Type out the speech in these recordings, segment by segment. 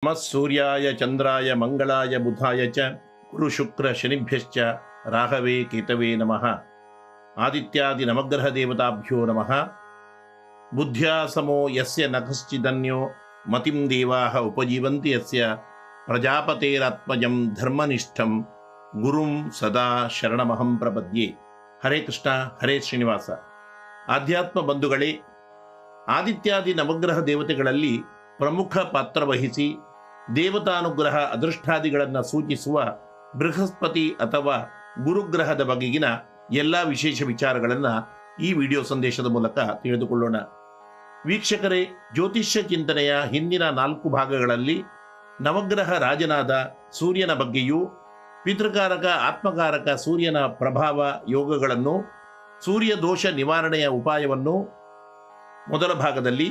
ನಮಃ ಸೂರ್ಯಾಯ ಚಂದ್ರಾಯ ಮಂಗಳಾಯ ಬುಧಾಯ ಚ ಗುರು ಶುಕ್ರ ಶನಿಭ್ಯಶ್ಚ ರಾಹವೇ ಕೇತವೇ ನಮಃ. ಆದಿತ್ಯಾದಿ ನವಗ್ರಹ ದೇವತಾಭ್ಯೋ ನಮಃ. ಬುದ್ಧ್ಯಾ ಸಮೋ ಯಸ್ಯ ನ ಕಶ್ಚಿದನ್ಯೋ ಮತಿಂ ದೇವಾಃ ಉಪಜೀವಂತಿ ಯಸ್ಯ ಪ್ರಜಾಪತೇರಾತ್ಮಜಂ ಧರ್ಮನಿಷ್ಠಂ ಗುರುಂ ಸದಾ ಶರಣಮಹಂ ಪ್ರಪದ್ಯೆ. ಹರೇ ಕೃಷ್ಣ, ಹರೇ ಶ್ರೀನಿವಾಸ. ಆಧ್ಯಾತ್ಮ ಬಂಧುಗಳೇ, ಆದಿತ್ಯಾದಿ ನವಗ್ರಹ ದೇವತೆಗಳಲ್ಲಿ ಪ್ರಮುಖ ಪಾತ್ರ ವಹಿಸಿ ದೇವತಾನುಗ್ರಹ ಅದೃಷ್ಟಾದಿಗಳನ್ನು ಸೂಚಿಸುವ ಬೃಹಸ್ಪತಿ ಅಥವಾ ಗುರುಗ್ರಹದ ಬಗೆಗಿನ ಎಲ್ಲ ವಿಶೇಷ ವಿಚಾರಗಳನ್ನು ಈ ವಿಡಿಯೋ ಸಂದೇಶದ ಮೂಲಕ ತಿಳಿದುಕೊಳ್ಳೋಣ. ವೀಕ್ಷಕರೇ, ಜ್ಯೋತಿಷ್ಯ ಚಿಂತನೆಯ ಹಿಂದಿನ 4 ಭಾಗಗಳಲ್ಲಿ ನವಗ್ರಹ ರಾಜನಾದ ಸೂರ್ಯನ ಬಗ್ಗೆಯೂ, ಪಿತೃಕಾರಕ ಆತ್ಮಕಾರಕ ಸೂರ್ಯನ ಪ್ರಭಾವ ಯೋಗಗಳನ್ನು, ಸೂರ್ಯ ದೋಷ ನಿವಾರಣೆಯ ಉಪಾಯವನ್ನು ಮೊದಲ ಭಾಗದಲ್ಲಿ,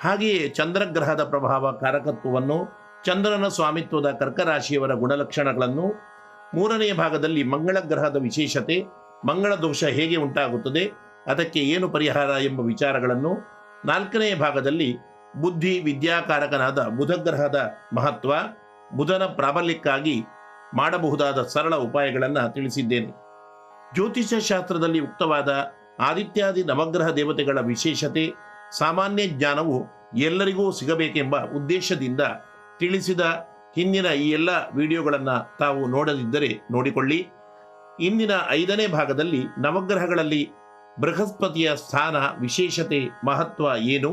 ಹಾಗೆಯೇ ಚಂದ್ರಗ್ರಹದ ಪ್ರಭಾವ ಕಾರಕತ್ವವನ್ನು, ಚಂದ್ರನ ಸ್ವಾಮಿತ್ವದ ಕರ್ಕರಾಶಿಯವರ ಗುಣಲಕ್ಷಣಗಳನ್ನು, 3ನೇ ಭಾಗದಲ್ಲಿ ಮಂಗಳ ಗ್ರಹದ ವಿಶೇಷತೆ, ಮಂಗಳ ದೋಷ ಹೇಗೆ ಉಂಟಾಗುತ್ತದೆ, ಅದಕ್ಕೆ ಏನು ಪರಿಹಾರ ಎಂಬ ವಿಚಾರಗಳನ್ನು, 4ನೇ ಭಾಗದಲ್ಲಿ ಬುದ್ಧಿ ವಿದ್ಯಾಕಾರಕನಾದ ಬುಧಗ್ರಹದ ಮಹತ್ವ, ಬುಧನ ಪ್ರಾಬಲ್ಯಕ್ಕಾಗಿ ಮಾಡಬಹುದಾದ ಸರಳ ಉಪಾಯಗಳನ್ನು ತಿಳಿಸಿದ್ದೇನೆ. ಜ್ಯೋತಿಷ್ಯ ಶಾಸ್ತ್ರದಲ್ಲಿ ಉಕ್ತವಾದ ಆದಿತ್ಯಾದಿ ನವಗ್ರಹ ದೇವತೆಗಳ ವಿಶೇಷತೆ, ಸಾಮಾನ್ಯ ಜ್ಞಾನವು ಎಲ್ಲರಿಗೂ ಸಿಗಬೇಕೆಂಬ ಉದ್ದೇಶದಿಂದ ತಿಳಿಸಿದ ಹಿಂದಿನ ಈ ಎಲ್ಲ ವಿಡಿಯೋಗಳನ್ನು ತಾವು ನೋಡದಿದ್ದರೆ ನೋಡಿಕೊಳ್ಳಿ. ಇಂದಿನ 5ನೇ ಭಾಗದಲ್ಲಿ ನವಗ್ರಹಗಳಲ್ಲಿ ಬೃಹಸ್ಪತಿಯ ಸ್ಥಾನ, ವಿಶೇಷತೆ, ಮಹತ್ವ ಏನು,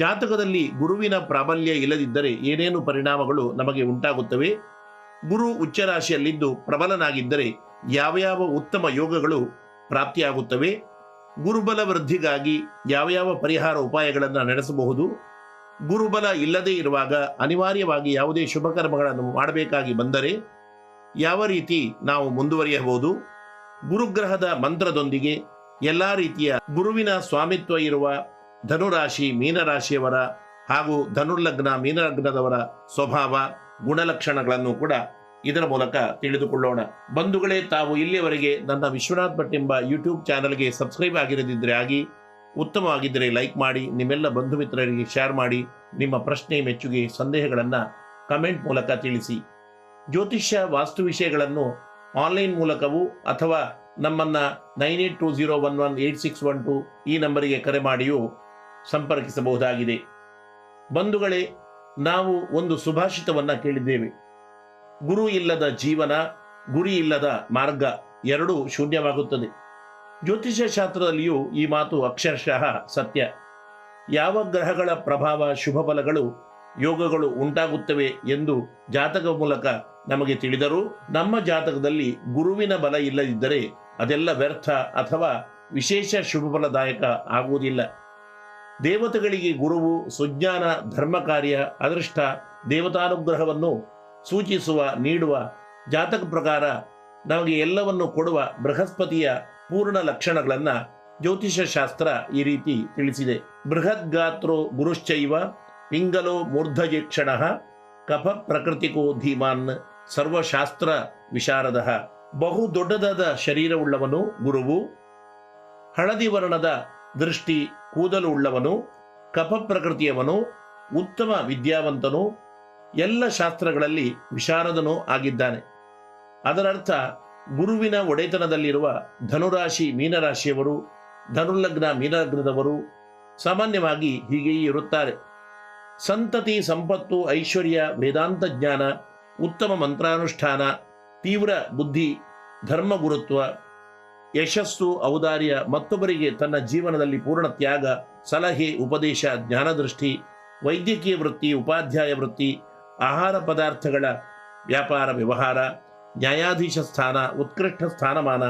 ಜಾತಕದಲ್ಲಿ ಗುರುವಿನ ಪ್ರಾಬಲ್ಯ ಇಲ್ಲದಿದ್ದರೆ ಏನೇನು ಪರಿಣಾಮಗಳು ನಮಗೆ ಉಂಟಾಗುತ್ತವೆ, ಗುರು ಉಚ್ಚರಾಶಿಯಲ್ಲಿದ್ದು ಪ್ರಬಲನಾಗಿದ್ದರೆ ಯಾವ ಯಾವ ಉತ್ತಮ ಯೋಗಗಳು ಪ್ರಾಪ್ತಿಯಾಗುತ್ತವೆ, ಗುರುಬಲ ವೃದ್ಧಿಗಾಗಿ ಯಾವ ಯಾವ ಪರಿಹಾರ ಉಪಾಯಗಳನ್ನು ನಡೆಸಬಹುದು, ಗುರುಬಲ ಇಲ್ಲದೇ ಇರುವಾಗ ಅನಿವಾರ್ಯವಾಗಿ ಯಾವುದೇ ಶುಭ ಕರ್ಮಗಳನ್ನು ಮಾಡಬೇಕಾಗಿ ಬಂದರೆ ಯಾವ ರೀತಿ ನಾವು ಮುಂದುವರಿಯಬಹುದು, ಗುರುಗ್ರಹದ ಮಂತ್ರದೊಂದಿಗೆ ಎಲ್ಲ ರೀತಿಯ ಗುರುವಿನ ಸ್ವಾಮಿತ್ವ ಇರುವ ಧನುರಾಶಿ ಮೀನರಾಶಿಯವರ ಹಾಗೂ ಧನುರ್ಲಗ್ನ ಮೀನಲಗ್ನದವರ ಸ್ವಭಾವ ಗುಣಲಕ್ಷಣಗಳನ್ನು ಕೂಡ ಇದರ ಮೂಲಕ ತಿಳಿದುಕೊಳ್ಳೋಣ. ಬಂಧುಗಳೇ, ತಾವು ಇಲ್ಲಿಯವರೆಗೆ ನನ್ನ ವಿಶ್ವನಾಥ್ ಭಟ್ ಎಂಬ ಯೂಟ್ಯೂಬ್ ಚಾನಲ್ಗೆ ಸಬ್ಸ್ಕ್ರೈಬ್ ಆಗಿರದಿದ್ದರೆ ಆಗಿ, ಉತ್ತಮವಾಗಿದ್ದರೆ ಲೈಕ್ ಮಾಡಿ, ನಿಮ್ಮೆಲ್ಲ ಬಂಧು ಮಿತ್ರರಿಗೆ ಶೇರ್ ಮಾಡಿ, ನಿಮ್ಮ ಪ್ರಶ್ನೆ, ಮೆಚ್ಚುಗೆ, ಸಂದೇಹಗಳನ್ನು ಕಮೆಂಟ್ ಮೂಲಕ ತಿಳಿಸಿ. ಜ್ಯೋತಿಷ್ಯ ವಾಸ್ತು ವಿಷಯಗಳನ್ನು ಆನ್ಲೈನ್ ಮೂಲಕವೂ ಅಥವಾ ನಮ್ಮನ್ನ 9820118612 ಈ ನಂಬರಿಗೆ ಕರೆ ಮಾಡಿಯೂ ಸಂಪರ್ಕಿಸಬಹುದಾಗಿದೆ. ಬಂಧುಗಳೇ, ನಾವು ಒಂದು ಸುಭಾಷಿತವನ್ನು ಕೇಳಿದ್ದೇವೆ. ಗುರು ಇಲ್ಲದ ಜೀವನ, ಗುರಿ ಇಲ್ಲದ ಮಾರ್ಗ ಎರಡೂ ಶೂನ್ಯವಾಗುತ್ತದೆ. ಜ್ಯೋತಿಷ್ಯ ಶಾಸ್ತ್ರದಲ್ಲಿಯೂ ಈ ಮಾತು ಅಕ್ಷರಶಃ ಸತ್ಯ. ಯಾವ ಗ್ರಹಗಳ ಪ್ರಭಾವ, ಶುಭ ಫಲಗಳು, ಯೋಗಗಳು ಉಂಟಾಗುತ್ತವೆ ಎಂದು ಜಾತಕ ಮೂಲಕ ನಮಗೆ ತಿಳಿದರೂ ನಮ್ಮ ಜಾತಕದಲ್ಲಿ ಗುರುವಿನ ಬಲ ಇಲ್ಲದಿದ್ದರೆ ಅದೆಲ್ಲ ವ್ಯರ್ಥ ಅಥವಾ ವಿಶೇಷ ಶುಭ ಫಲದಾಯಕ ಆಗುವುದಿಲ್ಲ. ದೇವತೆಗಳಿಗೆ ಗುರುವು ಸುಜ್ಞಾನ, ಧರ್ಮ ಕಾರ್ಯ, ಅದೃಷ್ಟ, ದೇವತಾನುಗ್ರಹವನ್ನು ಸೂಚಿಸುವ, ನೀಡುವ, ಜಾತಕ ಪ್ರಕಾರ ನಮಗೆ ಎಲ್ಲವನ್ನು ಕೊಡುವ ಬೃಹಸ್ಪತಿಯ ಪೂರ್ಣ ಲಕ್ಷಣಗಳನ್ನು ಜ್ಯೋತಿಷ್ಯ ಶಾಸ್ತ್ರ ಈ ರೀತಿ ತಿಳಿಸಿದೆ. ಬೃಹದ್ಗಾತ್ರೋ ಗುರುಶ್ಚೈವ ಪಿಂಗಲೋ ಮೂರ್ಧಜೇಕ್ಷಣ ಕಫ ಪ್ರಕೃತಿಕೋ ಧೀಮಾನ್ ಸರ್ವಶಾಸ್ತ್ರ ವಿಶಾರದ. ಬಹು ದೊಡ್ಡದಾದ ಶರೀರವುಳ್ಳವನು ಗುರುವು, ಹಳದಿ ವರ್ಣದ ದೃಷ್ಟಿ, ಕೂದಲು ಉಳ್ಳವನು, ಕಫ ಪ್ರಕೃತಿಯವನು, ಉತ್ತಮ ವಿದ್ಯಾವಂತನು, ಎಲ್ಲ ಶಾಸ್ತ್ರಗಳಲ್ಲಿ ವಿಶಾರದನೂ ಆಗಿದ್ದಾನೆ. ಅದರರ್ಥ ಗುರುವಿನ ಒಡೆತನದಲ್ಲಿರುವ ಧನುರಾಶಿ ಮೀನರಾಶಿಯವರು, ಧನುರ್ಲಗ್ನ ಮೀನಲಗ್ನದವರು ಸಾಮಾನ್ಯವಾಗಿ ಹೀಗೆಯೇ ಇರುತ್ತಾರೆ. ಸಂತತಿ, ಸಂಪತ್ತು, ಐಶ್ವರ್ಯ, ವೇದಾಂತ ಜ್ಞಾನ, ಉತ್ತಮ ಮಂತ್ರಾನುಷ್ಠಾನ, ತೀವ್ರ ಬುದ್ಧಿ, ಧರ್ಮಗುರುತ್ವ, ಯಶಸ್ಸು, ಔದಾರ್ಯ, ಮತ್ತೊಬ್ಬರಿಗೆ ತನ್ನ ಜೀವನದಲ್ಲಿ ಪೂರ್ಣ ತ್ಯಾಗ, ಸಲಹೆ, ಉಪದೇಶ, ಜ್ಞಾನದೃಷ್ಟಿ, ವೈದ್ಯಕೀಯ ವೃತ್ತಿ, ಉಪಾಧ್ಯಾಯ ವೃತ್ತಿ, ಆಹಾರ ಪದಾರ್ಥಗಳ ವ್ಯಾಪಾರ ವ್ಯವಹಾರ, ನ್ಯಾಯಾಧೀಶ ಸ್ಥಾನ, ಉತ್ಕೃಷ್ಟ ಸ್ಥಾನಮಾನ,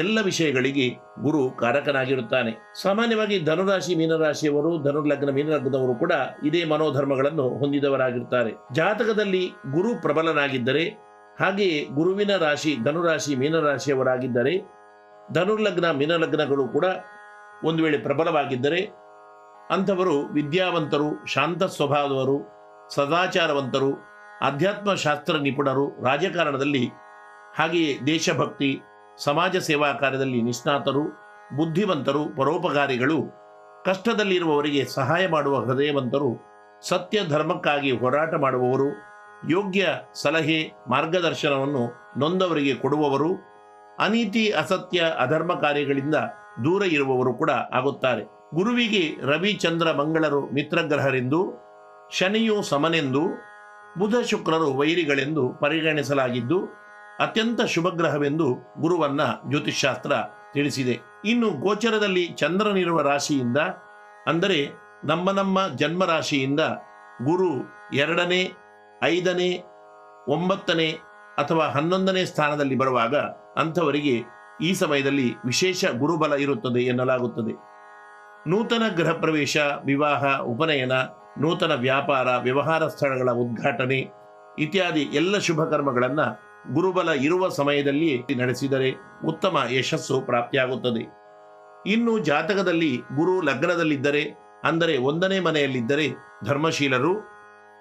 ಎಲ್ಲ ವಿಷಯಗಳಿಗೆ ಗುರು ಕಾರಕನಾಗಿರುತ್ತಾನೆ. ಸಾಮಾನ್ಯವಾಗಿ ಧನುರಾಶಿ ಮೀನರಾಶಿಯವರು, ಧನುರ್ಲಗ್ನ ಮೀನಲಗ್ನದವರು ಕೂಡ ಇದೇ ಮನೋಧರ್ಮಗಳನ್ನು ಹೊಂದಿದವರಾಗಿರುತ್ತಾರೆ. ಜಾತಕದಲ್ಲಿ ಗುರು ಪ್ರಬಲನಾಗಿದ್ದರೆ, ಹಾಗೆಯೇ ಗುರುವಿನ ರಾಶಿ ಧನುರಾಶಿ ಮೀನರಾಶಿಯವರಾಗಿದ್ದರೆ, ಧನುರ್ಲಗ್ನ ಮೀನಲಗ್ನಗಳು ಕೂಡ ಒಂದು ವೇಳೆ ಪ್ರಬಲವಾಗಿದ್ದರೆ ಅಂಥವರು ವಿದ್ಯಾವಂತರು, ಶಾಂತ ಸ್ವಭಾವದವರು, ಸದಾಚಾರವಂತರು, ಆಧ್ಯಾತ್ಮ ಶಾಸ್ತ್ರ ನಿಪುಣರು, ರಾಜಕಾರಣದಲ್ಲಿ ಹಾಗೆಯೇ ದೇಶಭಕ್ತಿ, ಸಮಾಜ ಸೇವಾ ಕಾರ್ಯದಲ್ಲಿ ನಿಷ್ಣಾತರು, ಬುದ್ಧಿವಂತರು, ಪರೋಪಕಾರಿಗಳು, ಕಷ್ಟದಲ್ಲಿರುವವರಿಗೆ ಸಹಾಯ ಮಾಡುವ ಹೃದಯವಂತರು, ಸತ್ಯ ಧರ್ಮಕ್ಕಾಗಿ ಹೋರಾಟ ಮಾಡುವವರು, ಯೋಗ್ಯ ಸಲಹೆ ಮಾರ್ಗದರ್ಶನವನ್ನು ನೊಂದವರಿಗೆ ಕೊಡುವವರು, ಅನೀತಿ ಅಸತ್ಯ ಅಧರ್ಮ ಕಾರ್ಯಗಳಿಂದ ದೂರ ಇರುವವರು ಕೂಡ ಆಗುತ್ತಾರೆ. ಗುರುವಿಗೆ ರವಿ ಚಂದ್ರ ಮಂಗಳರು ಮಿತ್ರಗ್ರಹರೆಂದು, ಶನಿಯು ಸಮನೆಂದು, ಬುಧ ಶುಕ್ರರು ವೈರಿಗಳೆಂದು ಪರಿಗಣಿಸಲಾಗಿದ್ದು ಅತ್ಯಂತ ಶುಭಗ್ರಹವೆಂದು ಗುರುವನ್ನ ಜ್ಯೋತಿಷ್ಶಾಸ್ತ್ರ ತಿಳಿಸಿದೆ. ಇನ್ನು ಗೋಚರದಲ್ಲಿ ಚಂದ್ರನಿರುವ ರಾಶಿಯಿಂದ, ಅಂದರೆ ನಮ್ಮ ಜನ್ಮ ರಾಶಿಯಿಂದ ಗುರು 2ನೇ, 5ನೇ, 9ನೇ ಅಥವಾ 11ನೇ ಸ್ಥಾನದಲ್ಲಿ ಬರುವಾಗ ಅಂಥವರಿಗೆ ಈ ಸಮಯದಲ್ಲಿ ವಿಶೇಷ ಗುರುಬಲ ಇರುತ್ತದೆ ಎನ್ನಲಾಗುತ್ತದೆ. ನೂತನ ಗೃಹ ಪ್ರವೇಶ, ವಿವಾಹ, ಉಪನಯನ, ನೂತನ ವ್ಯಾಪಾರ, ವ್ಯವಹಾರ ಸ್ಥಳಗಳ ಉದ್ಘಾಟನೆ ಇತ್ಯಾದಿ ಎಲ್ಲ ಶುಭ ಕರ್ಮಗಳನ್ನು ಗುರುಬಲ ಇರುವ ಸಮಯದಲ್ಲಿ ನಡೆಸಿದರೆ ಉತ್ತಮ ಯಶಸ್ಸು ಪ್ರಾಪ್ತಿಯಾಗುತ್ತದೆ. ಇನ್ನು ಜಾತಕದಲ್ಲಿ ಗುರು ಲಗ್ನದಲ್ಲಿದ್ದರೆ, ಅಂದರೆ 1ನೇ ಮನೆಯಲ್ಲಿದ್ದರೆ ಧರ್ಮಶೀಲರು,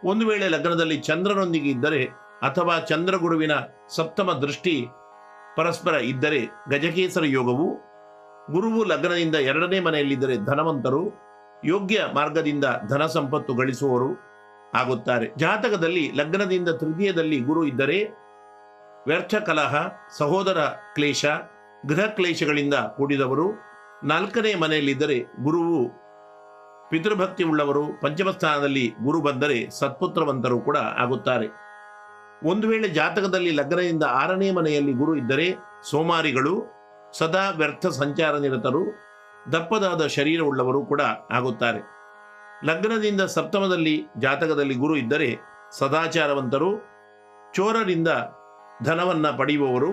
ಒಂದು ವೇಳೆ ಲಗ್ನದಲ್ಲಿ ಚಂದ್ರನೊಂದಿಗೆ ಇದ್ದರೆ ಅಥವಾ ಚಂದ್ರಗುರುವಿನ ಸಪ್ತಮ ದೃಷ್ಟಿ ಪರಸ್ಪರ ಇದ್ದರೆ ಗಜಕೇಸರ ಯೋಗವು, ಗುರುವು ಲಗ್ನದಿಂದ 2ನೇ ಮನೆಯಲ್ಲಿದ್ದರೆ ಧನವಂತರು, ಯೋಗ್ಯ ಮಾರ್ಗದಿಂದ ಧನ ಸಂಪತ್ತು ಗಳಿಸುವವರು ಆಗುತ್ತಾರೆ. ಜಾತಕದಲ್ಲಿ ಲಗ್ನದಿಂದ ತೃತೀಯದಲ್ಲಿ ಗುರು ಇದ್ದರೆ ವ್ಯರ್ಥ ಕಲಹ, ಸಹೋದರ ಕ್ಲೇಶ, ಗೃಹ ಕ್ಲೇಶಗಳಿಂದ ಕೂಡಿದವರು. 4ನೇ ಮನೆಯಲ್ಲಿದ್ದರೆ ಗುರುವು ಪಿತೃಭಕ್ತಿ ಉಳ್ಳವರು. ಪಂಚಮ ಸ್ಥಾನದಲ್ಲಿ ಗುರು ಬಂದರೆ ಸತ್ಪುತ್ರವಂತರು ಕೂಡ ಆಗುತ್ತಾರೆ. ಒಂದು ವೇಳೆ ಜಾತಕದಲ್ಲಿ ಲಗ್ನದಿಂದ 6ನೇ ಮನೆಯಲ್ಲಿ ಗುರು ಇದ್ದರೆ ಸೋಮಾರಿಗಳು, ಸದಾ ವ್ಯರ್ಥ ಸಂಚಾರ ನಿರತರು, ದಪ್ಪದಾದ ಶರೀರವುಳ್ಳವರು ಕೂಡ ಆಗುತ್ತಾರೆ. ಲಗ್ನದಿಂದ ಸಪ್ತಮದಲ್ಲಿ ಜಾತಕದಲ್ಲಿ ಗುರು ಇದ್ದರೆ ಸದಾಚಾರವಂತರು, ಚೋರರಿಂದ ಧನವನ್ನ ಪಡೆಯುವವರು,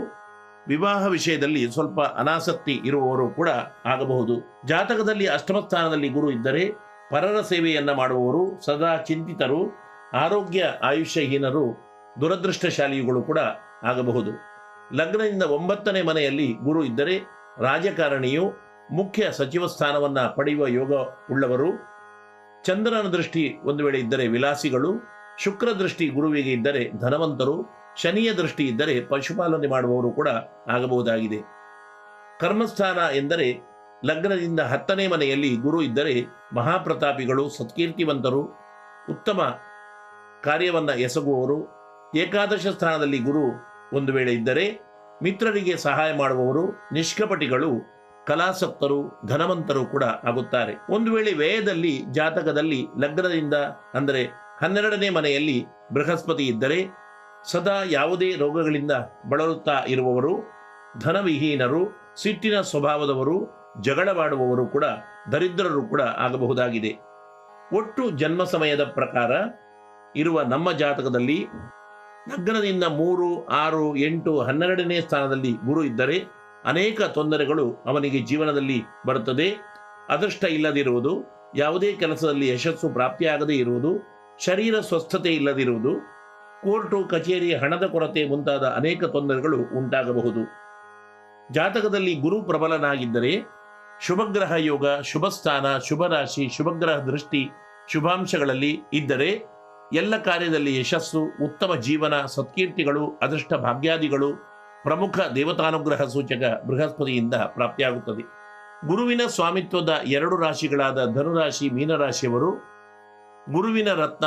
ವಿವಾಹ ವಿಷಯದಲ್ಲಿ ಸ್ವಲ್ಪ ಅನಾಸಕ್ತಿ ಇರುವವರು ಕೂಡ ಆಗಬಹುದು. ಜಾತಕದಲ್ಲಿ ಅಷ್ಟಮ ಸ್ಥಾನದಲ್ಲಿ ಗುರು ಇದ್ದರೆ ಪರರ ಸೇವೆಯನ್ನ ಮಾಡುವವರು, ಸದಾ ಚಿಂತಿತರು, ಆರೋಗ್ಯ ಆಯುಷ್ಯಹೀನರು, ದುರದೃಷ್ಟಶಾಲಿಗಳು ಕೂಡ ಆಗಬಹುದು. ಲಗ್ನದಿಂದ 9ನೇ ಮನೆಯಲ್ಲಿ ಗುರು ಇದ್ದರೆ ರಾಜಕಾರಣಿಯು, ಮುಖ್ಯ ಸಚಿವ ಸ್ಥಾನವನ್ನ ಪಡೆಯುವ ಯೋಗ ಉಳ್ಳವರು, ಚಂದ್ರನ ದೃಷ್ಟಿ ಒಂದು ವೇಳೆ ಇದ್ದರೆ ವಿಲಾಸಿಗಳು, ಶುಕ್ರ ದೃಷ್ಟಿ ಗುರುವಿಗೆ ಇದ್ದರೆ ಧನವಂತರು, ಶನಿಯ ದೃಷ್ಟಿ ಇದ್ದರೆ ಪಶುಪಾಲನೆ ಮಾಡುವವರು ಕೂಡ ಆಗಬಹುದಾಗಿದೆ. ಕರ್ಮಸ್ಥಾನ ಎಂದರೆ ಲಗ್ನದಿಂದ 10ನೇ ಮನೆಯಲ್ಲಿ ಗುರು ಇದ್ದರೆ ಮಹಾಪ್ರತಾಪಿಗಳು, ಸತ್ಕೀರ್ತಿವಂತರು, ಉತ್ತಮ ಕಾರ್ಯವನ್ನ ಎಸಗುವವರು. ಏಕಾದಶ ಸ್ಥಾನದಲ್ಲಿ ಗುರು ಒಂದು ವೇಳೆ ಇದ್ದರೆ ಮಿತ್ರರಿಗೆ ಸಹಾಯ ಮಾಡುವವರು, ನಿಷ್ಕಪಟಿಗಳು, ಕಲಾಸಕ್ತರು, ಧನವಂತರು ಕೂಡ ಆಗುತ್ತಾರೆ. ಒಂದು ವೇಳೆ ವ್ಯಯದಲ್ಲಿ ಜಾತಕದಲ್ಲಿ ಲಗ್ನದಿಂದ ಅಂದರೆ 12ನೇ ಮನೆಯಲ್ಲಿ ಬೃಹಸ್ಪತಿ ಇದ್ದರೆ ಸದಾ ಯಾವುದೇ ರೋಗಗಳಿಂದ ಬಳಲುತ್ತಾ ಇರುವವರು, ಧನವಿಹೀನರು, ಸಿಟ್ಟಿನ ಸ್ವಭಾವದವರು, ಜಗಳವಾಡುವವರು ಕೂಡ, ದರಿದ್ರರು ಕೂಡ ಆಗಬಹುದಾಗಿದೆ. ಒಟ್ಟು ಜನ್ಮ ಸಮಯದ ಪ್ರಕಾರ ಇರುವ ನಮ್ಮ ಜಾತಕದಲ್ಲಿ ಲಗ್ನದಿಂದ 3, 6, 8, 12ನೇ ಸ್ಥಾನದಲ್ಲಿ ಗುರು ಇದ್ದರೆ ಅನೇಕ ತೊಂದರೆಗಳು ಅವನಿಗೆ ಜೀವನದಲ್ಲಿ ಬರುತ್ತದೆ. ಅದೃಷ್ಟ ಇಲ್ಲದಿರುವುದು, ಯಾವುದೇ ಕೆಲಸದಲ್ಲಿ ಯಶಸ್ಸು ಪ್ರಾಪ್ತಿಯಾಗದೇ ಇರುವುದು, ಶರೀರ ಸ್ವಸ್ಥತೆ ಇಲ್ಲದಿರುವುದು, ಕೋರ್ಟು ಕಚೇರಿ, ಹಣದ ಕೊರತೆ ಮುಂತಾದ ಅನೇಕ ತೊಂದರೆಗಳು ಉಂಟಾಗಬಹುದು. ಜಾತಕದಲ್ಲಿ ಗುರು ಪ್ರಬಲನಾಗಿದ್ದರೆ ಶುಭಗ್ರಹ ಯೋಗ, ಶುಭ ಸ್ಥಾನ, ಶುಭ ರಾಶಿ, ಶುಭಗ್ರಹ ದೃಷ್ಟಿ ಶುಭಾಂಶಗಳಲ್ಲಿ ಇದ್ದರೆ ಎಲ್ಲ ಕಾರ್ಯದಲ್ಲಿ ಯಶಸ್ಸು, ಉತ್ತಮ ಜೀವನ, ಸತ್ಕೀರ್ತಿಗಳು, ಅದೃಷ್ಟ ಭಾಗ್ಯಾದಿಗಳು ಪ್ರಮುಖ ದೇವತಾನುಗ್ರಹ ಸೂಚಕ ಬೃಹಸ್ಪತಿಯಿಂದ ಪ್ರಾಪ್ತಿಯಾಗುತ್ತದೆ. ಗುರುವಿನ ಸ್ವಾಮಿತ್ವದ 2 ರಾಶಿಗಳಾದ ಧನುರಾಶಿ, ಮೀನರಾಶಿಯವರು ಗುರುವಿನ ರತ್ನ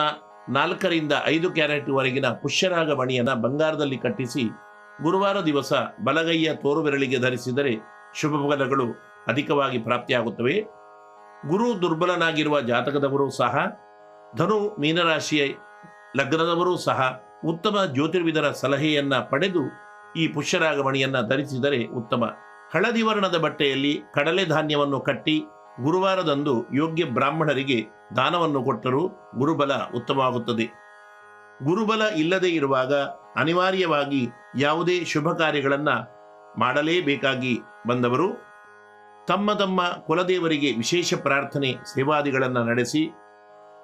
4ರಿಂದ 5 ಕ್ಯಾರೆಟ್ ವರೆಗಿನ ಪುಷ್ಯರಾಗ ಮಣಿಯನ್ನು ಬಂಗಾರದಲ್ಲಿ ಕಟ್ಟಿಸಿ ಗುರುವಾರ ದಿವಸ ಬಲಗೈಯ ತೋರು ಬೆರಳಿಗೆ ಧರಿಸಿದರೆ ಶುಭ ಫಲಗಳು ಅಧಿಕವಾಗಿ ಪ್ರಾಪ್ತಿಯಾಗುತ್ತವೆ. ಗುರು ದುರ್ಬಲನಾಗಿರುವ ಜಾತಕದವರು ಸಹ, ಧನು ಮೀನರಾಶಿಯ ಲಗ್ನದವರೂ ಸಹ ಉತ್ತಮ ಜ್ಯೋತಿರ್ವಿದರ ಸಲಹೆಯನ್ನ ಪಡೆದು ಈ ಪುಷ್ಯರಾಗ ಮಣಿಯನ್ನ ಧರಿಸಿದರೆ ಉತ್ತಮ. ಹಳದಿ ವರ್ಣದ ಬಟ್ಟೆಯಲ್ಲಿ ಕಡಲೆ ಧಾನ್ಯವನ್ನು ಕಟ್ಟಿ ಗುರುವಾರದಂದು ಯೋಗ್ಯ ಬ್ರಾಹ್ಮಣರಿಗೆ ದಾನವನ್ನು ಕೊಟ್ಟರೂ ಗುರುಬಲ ಉತ್ತಮವಾಗುತ್ತದೆ. ಗುರುಬಲ ಇಲ್ಲದೆ ಇರುವಾಗ ಅನಿವಾರ್ಯವಾಗಿ ಯಾವುದೇ ಶುಭ ಕಾರ್ಯಗಳನ್ನು ಮಾಡಲೇಬೇಕಾಗಿ ಬಂದವರು ತಮ್ಮ ತಮ್ಮ ಕುಲದೇವರಿಗೆ ವಿಶೇಷ ಪ್ರಾರ್ಥನೆ ಸೇವಾದಿಗಳನ್ನು ನಡೆಸಿ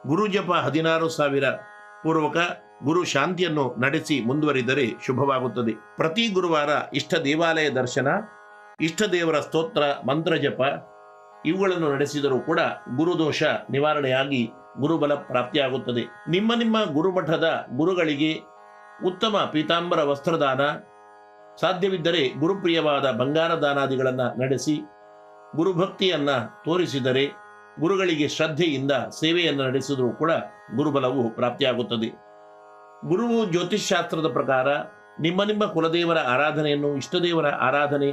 ಗುರುಜಪ 16,000 ಪೂರ್ವಕ ಗುರು ಶಾಂತಿಯನ್ನು ನಡೆಸಿ ಮುಂದುವರಿದರೆ ಶುಭವಾಗುತ್ತದೆ. ಪ್ರತಿ ಗುರುವಾರ ಇಷ್ಟ ದೇವಾಲಯ ದರ್ಶನ, ಇಷ್ಟ ದೇವರ ಸ್ತೋತ್ರ, ಮಂತ್ರಜಪ ಇವುಗಳನ್ನು ನಡೆಸಿದರೂ ಕೂಡ ಗುರುದೋಷ ನಿವಾರಣೆಯಾಗಿ ಗುರುಬಲ ಪ್ರಾಪ್ತಿಯಾಗುತ್ತದೆ. ನಿಮ್ಮ ಗುರುಮಠದ ಗುರುಗಳಿಗೆ ಉತ್ತಮ ಪೀತಾಂಬರ ವಸ್ತ್ರದಾನ, ಸಾಧ್ಯವಿದ್ದರೆ ಗುರುಪ್ರಿಯವಾದ ಬಂಗಾರ ದಾನಾದಿಗಳನ್ನು ನಡೆಸಿ ಗುರುಭಕ್ತಿಯನ್ನ ತೋರಿಸಿದರೆ, ಗುರುಗಳಿಗೆ ಶ್ರದ್ಧೆಯಿಂದ ಸೇವೆಯನ್ನು ನಡೆಸಿದರೂ ಕೂಡ ಗುರುಬಲವು ಪ್ರಾಪ್ತಿಯಾಗುತ್ತದೆ. ಗುರುವು ಜ್ಯೋತಿಷ್ಶಾಸ್ತ್ರದ ಪ್ರಕಾರ ನಿಮ್ಮ ಕುಲದೇವರ ಆರಾಧನೆಯನ್ನು, ಇಷ್ಟದೇವರ ಆರಾಧನೆ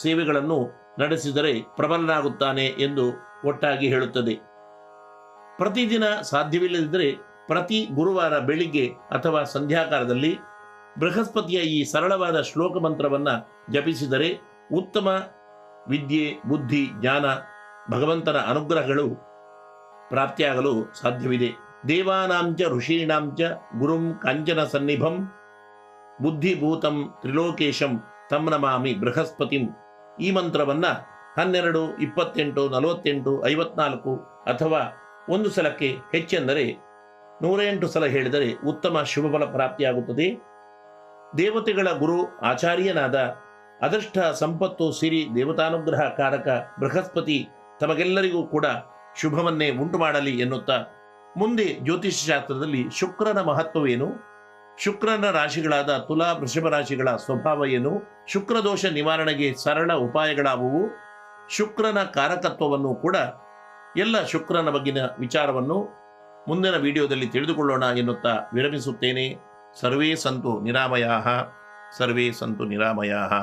ಸೇವೆಗಳನ್ನು ನಡೆಸಿದರೆ ಪ್ರಬಲನಾಗುತ್ತಾನೆ ಎಂದು ಒಟ್ಟಾಗಿ ಹೇಳುತ್ತದೆ. ಪ್ರತಿದಿನ ಸಾಧ್ಯವಿಲ್ಲದಿದ್ದರೆ ಪ್ರತಿ ಗುರುವಾರ ಬೆಳಿಗ್ಗೆ ಅಥವಾ ಸಂಧ್ಯಾಕಾಲದಲ್ಲಿ ಬೃಹಸ್ಪತಿಯ ಈ ಸರಳವಾದ ಶ್ಲೋಕ ಮಂತ್ರವನ್ನು ಜಪಿಸಿದರೆ ಉತ್ತಮ ವಿದ್ಯೆ, ಬುದ್ಧಿ, ಜ್ಞಾನ, ಭಗವಂತನ ಅನುಗ್ರಹಗಳು ಪ್ರಾಪ್ತಿಯಾಗಲು ಸಾಧ್ಯವಿದೆ. ದೇವಾನಾಂಚ ಋಷೀಣಾಂಚ ಗುರುಂ ಕಾಂಚನ ಸನ್ನಿಭಂ ಬುದ್ಧಿಭೂತಂ ತ್ರಿಲೋಕೇಶಂ ತಂ ನಮಾಮಿ ಬೃಹಸ್ಪತಿಂ. ಈ ಮಂತ್ರವನ್ನು 12, 28, 48, 54 ಅಥವಾ ಒಂದು ಸಲಕ್ಕೆ ಹೆಚ್ಚೆಂದರೆ 108 ಸಲ ಹೇಳಿದರೆ ಉತ್ತಮ ಶುಭಫಲ ಪ್ರಾಪ್ತಿಯಾಗುತ್ತದೆ. ದೇವತೆಗಳ ಗುರು ಆಚಾರ್ಯನಾದ ಅದೃಷ್ಟ, ಸಂಪತ್ತು, ಸಿರಿ, ದೇವತಾನುಗ್ರಹ ಕಾರಕ ಬೃಹಸ್ಪತಿ ತಮಗೆಲ್ಲರಿಗೂ ಕೂಡ ಶುಭವನ್ನೇ ಉಂಟು ಮಾಡಲಿ ಎನ್ನುತ್ತಾ ಮುಂದೆ ಜ್ಯೋತಿಷ್ಯ ಶಾಸ್ತ್ರದಲ್ಲಿ ಶುಕ್ರನ ಮಹತ್ವವೇನು, ಶುಕ್ರನ ರಾಶಿಗಳಾದ ತುಲಾ, ವೃಷಭ ರಾಶಿಗಳ ಸ್ವಭಾವ ಏನು, ಶುಕ್ರದೋಷ ನಿವಾರಣೆಗೆ ಸರಳ ಉಪಾಯಗಳಾವುವು, ಶುಕ್ರನ ಕಾರಕತ್ವವನ್ನು ಕೂಡ ಎಲ್ಲ ಶುಕ್ರನ ಬಗ್ಗಿನ ವಿಚಾರವನ್ನು ಮುಂದಿನ ವಿಡಿಯೋದಲ್ಲಿ ತಿಳಿದುಕೊಳ್ಳೋಣ ಎನ್ನುತ್ತಾ ವಿರಮಿಸುತ್ತೇನೆ. ಸರ್ವೇ ಸಂತು ನಿರಾಮಯಾಃ, ಸರ್ವೇ ಸಂತು ನಿರಾಮಯಾಃ.